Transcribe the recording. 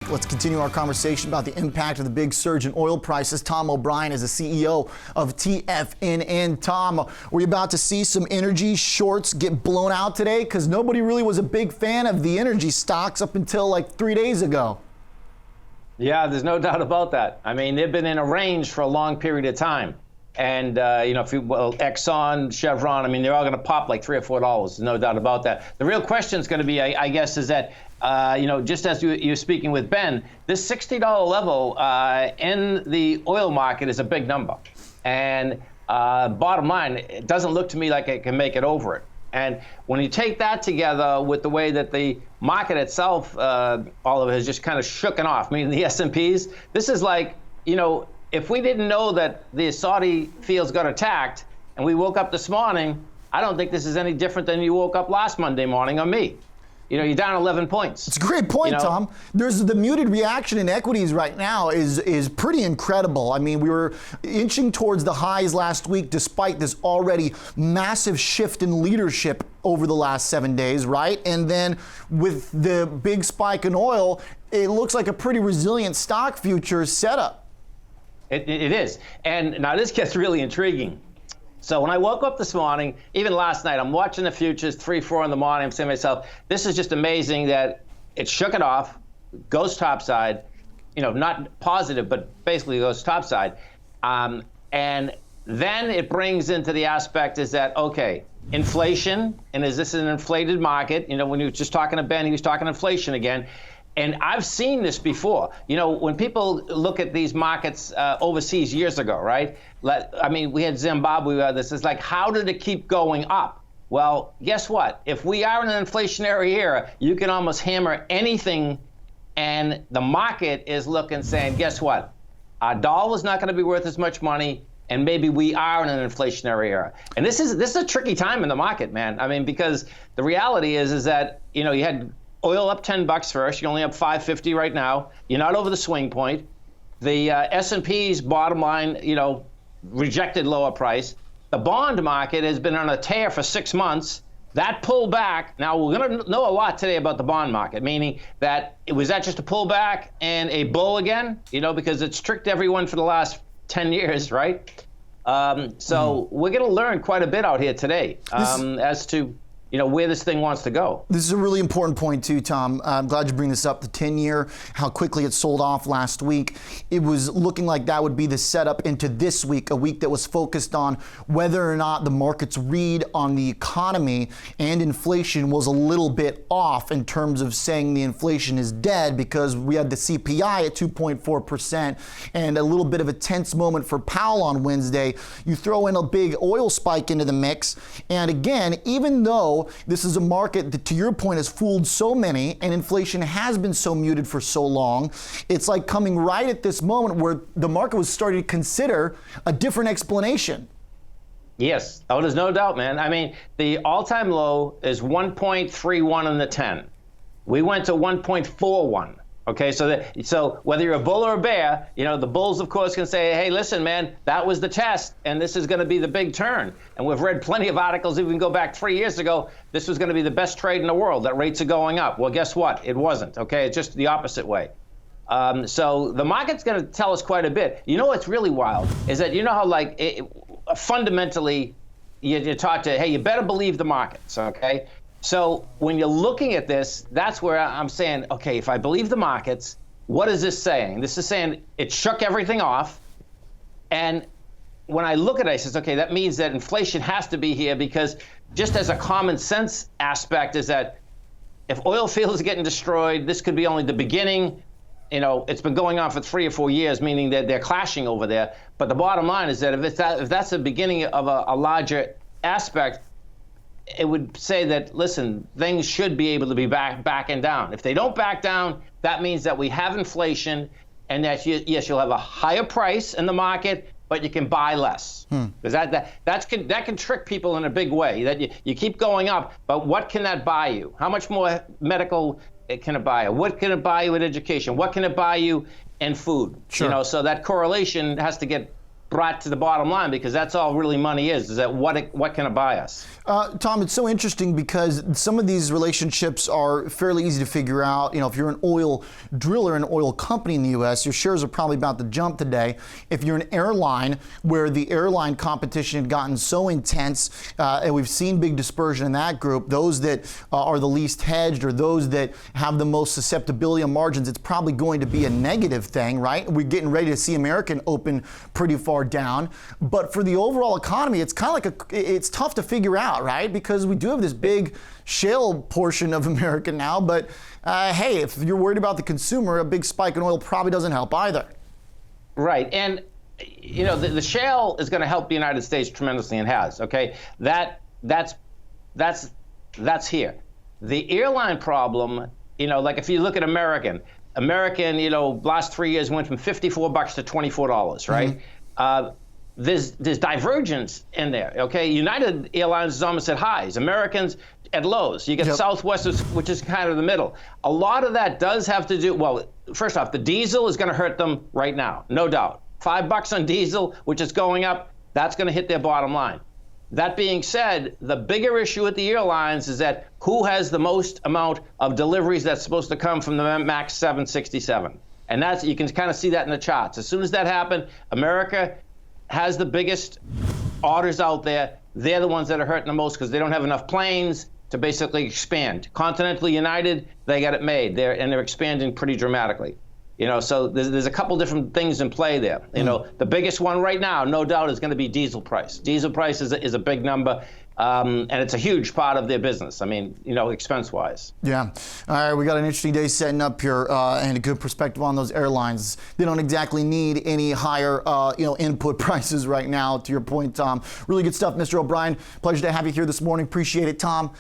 Let's continue our conversation about the impact of the big surge in oil prices. Tom O'Brien is the CEO of TFNN. Tom, we're about to see some energy shorts get blown out today because nobody really was a big fan of the energy stocks up until like 3 days ago. Yeah, there's no doubt about that. I mean, they've been in a range for a long period of time. And, Exxon, Chevron, I mean, they're all going to pop like $3 or $4. There's no doubt about that. The real question is going to be, I guess, is that, just as you're speaking with Ben, this $60 level in the oil market is a big number. And bottom line, it doesn't look to me like it can make it over it. And when you take that together with the way that the market itself, all of it has just kind of shooken off, meaning the S&Ps, this is like, if we didn't know that the Saudi fields got attacked and we woke up this morning, I don't think this is any different than you woke up last Monday morning or me. You're down 11 points. It's a great point, Tom. There's the muted reaction in equities right now is pretty incredible. I mean, we were inching towards the highs last week despite this already massive shift in leadership over the last 7 days, right? And then with the big spike in oil, it looks like a pretty resilient stock futures setup. It is. And now this gets really intriguing. So when I woke up this morning, even last night, I'm watching the futures 3, 4 in the morning. I'm saying to myself, this is just amazing that it shook it off, goes topside, not positive, but basically goes topside. And then it brings into the aspect is that, okay, inflation, and is this an inflated market? When you were just talking to Ben, he was talking inflation again. And I've seen this before. When people look at these markets overseas years ago, right? I mean, we had Zimbabwe. This is like, how did it keep going up? Well, guess what? If we are in an inflationary era, you can almost hammer anything, and the market is looking, saying, guess what? Our dollar's not going to be worth as much money, and maybe we are in an inflationary era. And this is a tricky time in the market, man. I mean, because the reality is that you had oil up $10 first. You're only up $5.50 right now. You're not over the swing point. The S&P's bottom line, rejected lower price. The bond market has been on a tear for 6 months. That pullback. Now we're going to know a lot today about the bond market, meaning that was that just a pullback and a bull again? Because it's tricked everyone for the last 10 years, right? So we're going to learn quite a bit out here today as to where this thing wants to go. This is a really important point too, Tom. I'm glad you bring this up. The 10-year, how quickly it sold off last week. It was looking like that would be the setup into this week, a week that was focused on whether or not the market's read on the economy and inflation was a little bit off in terms of saying the inflation is dead, because we had the CPI at 2.4% and a little bit of a tense moment for Powell on Wednesday. You throw in a big oil spike into the mix, and again, even though this is a market that, to your point, has fooled so many, and inflation has been so muted for so long, it's like coming right at this moment where the market was starting to consider a different explanation. Yes. Oh, there's no doubt, man. I mean, the all-time low is 1.31 in the 10. We went to 1.41. Okay, so whether you're a bull or a bear, the bulls, of course, can say, hey, listen, man, that was the test, and this is going to be the big turn. And we've read plenty of articles, even go back 3 years ago, this was going to be the best trade in the world, that rates are going up. Well, guess what? It wasn't, okay? It's just the opposite way. So the market's going to tell us quite a bit. What's really wild is that how, fundamentally, you're taught to, hey, you better believe the markets, okay? So when you're looking at this, that's where I'm saying, okay, if I believe the markets, what is this saying? This is saying it shook everything off. And when I look at it, I says, okay, that means that inflation has to be here, because just as a common sense aspect is that if oil fields are getting destroyed, this could be only the beginning. It's been going on for 3 or 4 years, meaning that they're clashing over there. But the bottom line is that if that's the beginning of a larger aspect, it would say that, listen, things should be able to be backing down. If they don't back down, that means that we have inflation, and that, yes, you'll have a higher price in the market, but you can buy less. Because that can trick people in a big way, that you keep going up, but what can that buy you? How much more medical can it buy you? What can it buy you in education? What can it buy you in food? Sure. So that correlation has to get brought to the bottom line, because that's all really money is that what can it buy us? Tom, it's so interesting because some of these relationships are fairly easy to figure out. You know, if you're an oil driller, an oil company in the U.S., your shares are probably about to jump today. If you're an airline, where the airline competition had gotten so intense, and we've seen big dispersion in that group, those that are the least hedged or those that have the most susceptibility on margins, it's probably going to be a negative thing, right? We're getting ready to see American open pretty far down. But for the overall economy, it's kind of like it's tough to figure out, right? Because we do have this big shale portion of America now. But hey, if you're worried about the consumer, a big spike in oil probably doesn't help either. Right. And, you know, the shale is going to help the United States tremendously, and has. OK, that's here. The airline problem, you know, like if you look at American, you know, last 3 years went from $54 to $24, right? Mm-hmm. There's divergence in there, okay? United Airlines is almost at highs. Americans at lows. You get Southwest, which is kind of the middle. A lot of that does have to do, well, first off, the diesel is going to hurt them right now, no doubt. $5 on diesel, which is going up, that's going to hit their bottom line. That being said, the bigger issue at the airlines is that who has the most amount of deliveries that's supposed to come from the MAX 767. And that's, you can kind of see that in the charts. As soon as that happened, America has the biggest orders out there. They're the ones that are hurting the most because they don't have enough planes to basically expand. Continental United, they got it made. They're expanding pretty dramatically. You know, so there's a couple different things in play there. You know, the biggest one right now, no doubt, is going to be diesel price. Diesel price is a big number, and it's a huge part of their business. I mean, you know, expense-wise. Yeah. All right, we got an interesting day setting up here, and a good perspective on those airlines. They don't exactly need any higher, you know, input prices right now. To your point, Tom. Really good stuff, Mr. O'Brien. Pleasure to have you here this morning. Appreciate it, Tom.